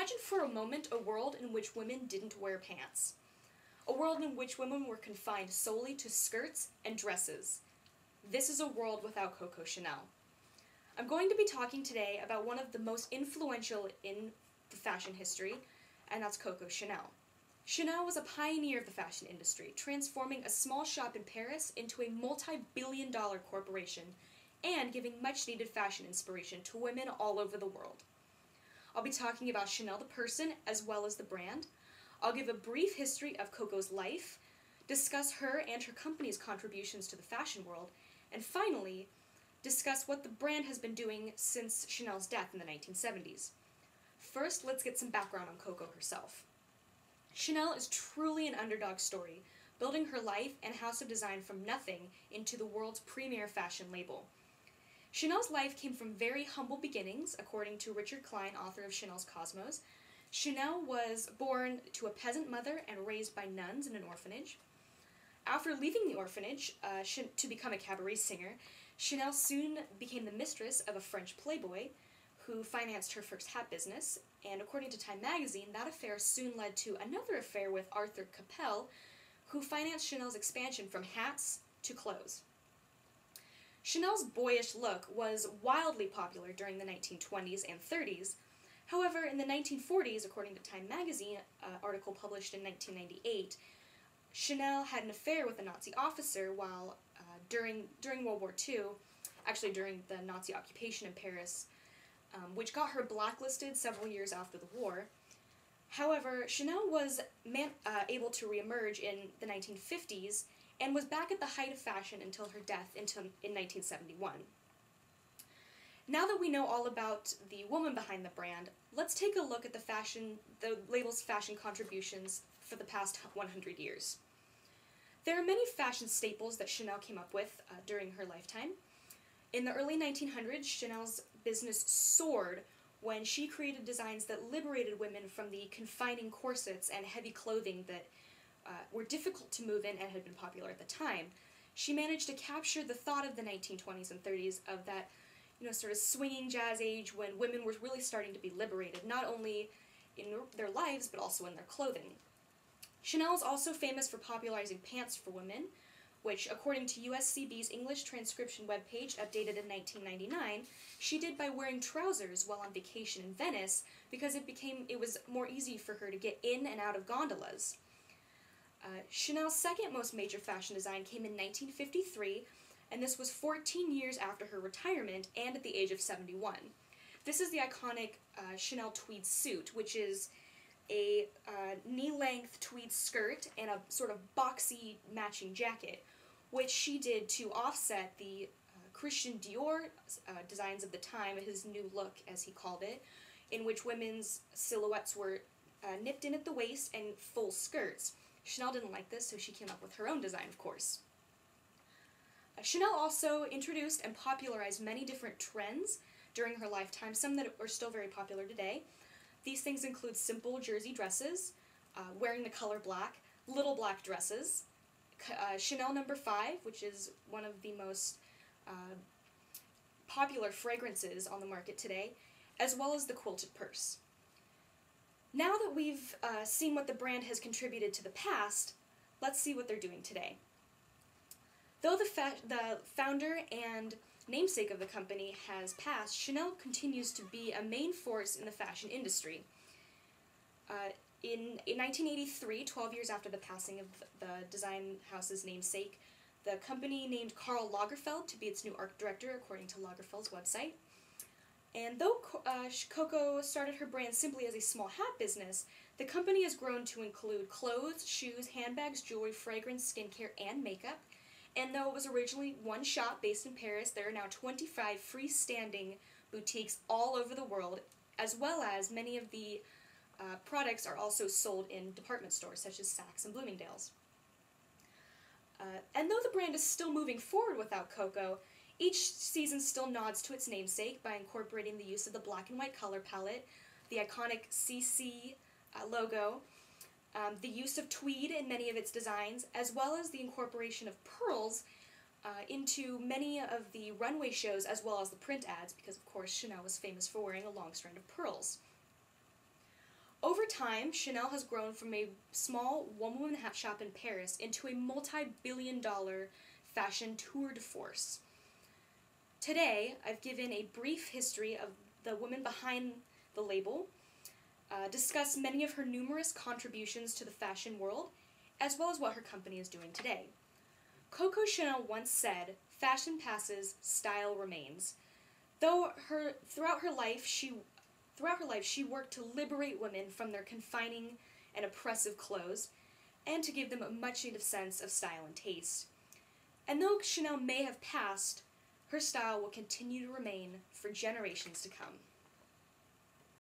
Imagine for a moment a world in which women didn't wear pants. A world in which women were confined solely to skirts and dresses. This is a world without Coco Chanel. I'm going to be talking today about one of the most influential in the fashion history, and that's Coco Chanel. Chanel was a pioneer of the fashion industry, transforming a small shop in Paris into a multi-billion-dollar corporation and giving much-needed fashion inspiration to women all over the world. I'll be talking about Chanel the person as well as the brand. I'll give a brief history of Coco's life, discuss her and her company's contributions to the fashion world, and finally, discuss what the brand has been doing since Chanel's death in the 1970s. First, let's get some background on Coco herself. Chanel is truly an underdog story, building her life and house of design from nothing into the world's premier fashion label. Chanel's life came from very humble beginnings, according to Richard Klein, author of Chanel's Cosmos. Chanel was born to a peasant mother and raised by nuns in an orphanage. After leaving the orphanage to become a cabaret singer, Chanel soon became the mistress of a French playboy who financed her first hat business, and according to Time magazine, that affair soon led to another affair with Arthur Capel, who financed Chanel's expansion from hats to clothes. Chanel's boyish look was wildly popular during the 1920s and 30s. However, in the 1940s, according to Time magazine, an article published in 1998, Chanel had an affair with a Nazi officer while during World War II, actually during the Nazi occupation in Paris, which got her blacklisted several years after the war. However, Chanel was able to reemerge in the 1950s and was back at the height of fashion until her death in 1971. Now that we know all about the woman behind the brand, let's take a look at the label's fashion contributions for the past 100 years. There are many fashion staples that Chanel came up with during her lifetime. In the early 1900s, Chanel's business soared when she created designs that liberated women from the confining corsets and heavy clothing that were difficult to move in and had been popular at the time. She managed to capture the thought of the 1920s and 30s of that, sort of swinging jazz age when women were really starting to be liberated, not only in their lives, but also in their clothing. Chanel is also famous for popularizing pants for women, which, according to USCB's English transcription webpage, updated in 1999, she did by wearing trousers while on vacation in Venice because it was more easy for her to get in and out of gondolas. Chanel's second most major fashion design came in 1953, and this was 14 years after her retirement and at the age of 71. This is the iconic Chanel tweed suit, which is a knee-length tweed skirt and a sort of boxy matching jacket, which she did to offset the Christian Dior designs of the time, his new look, as he called it, in which women's silhouettes were nipped in at the waist and full skirts. Chanel didn't like this, so she came up with her own design, of course. Chanel also introduced and popularized many different trends during her lifetime, some that are still very popular today. These things include simple jersey dresses, wearing the color black, little black dresses, Chanel No. 5, which is one of the most popular fragrances on the market today, as well as the quilted purse. Now that we've seen what the brand has contributed to the past, let's see what they're doing today. Though the founder and namesake of the company has passed, Chanel continues to be a main force in the fashion industry. In 1983, 12 years after the passing of the design house's namesake, the company named Karl Lagerfeld to be its new art director, according to Lagerfeld's website. And though Coco started her brand simply as a small hat business, the company has grown to include clothes, shoes, handbags, jewelry, fragrance, skincare, and makeup. And though it was originally one shop based in Paris, there are now 25 freestanding boutiques all over the world, as well as many of the products are also sold in department stores such as Saks and Bloomingdale's. And though the brand is still moving forward without Coco, each season still nods to its namesake by incorporating the use of the black and white color palette, the iconic CC logo, the use of tweed in many of its designs, as well as the incorporation of pearls into many of the runway shows as well as the print ads, because of course Chanel was famous for wearing a long strand of pearls. Over time, Chanel has grown from a small one-woman hat shop in Paris into a multi-billion-dollar fashion tour de force. Today, I've given a brief history of the woman behind the label, discussed many of her numerous contributions to the fashion world, as well as what her company is doing today. Coco Chanel once said, "Fashion passes, style remains." Throughout her life, she worked to liberate women from their confining and oppressive clothes, and to give them a much-needed sense of style and taste. And though Chanel may have passed, her style will continue to remain for generations to come.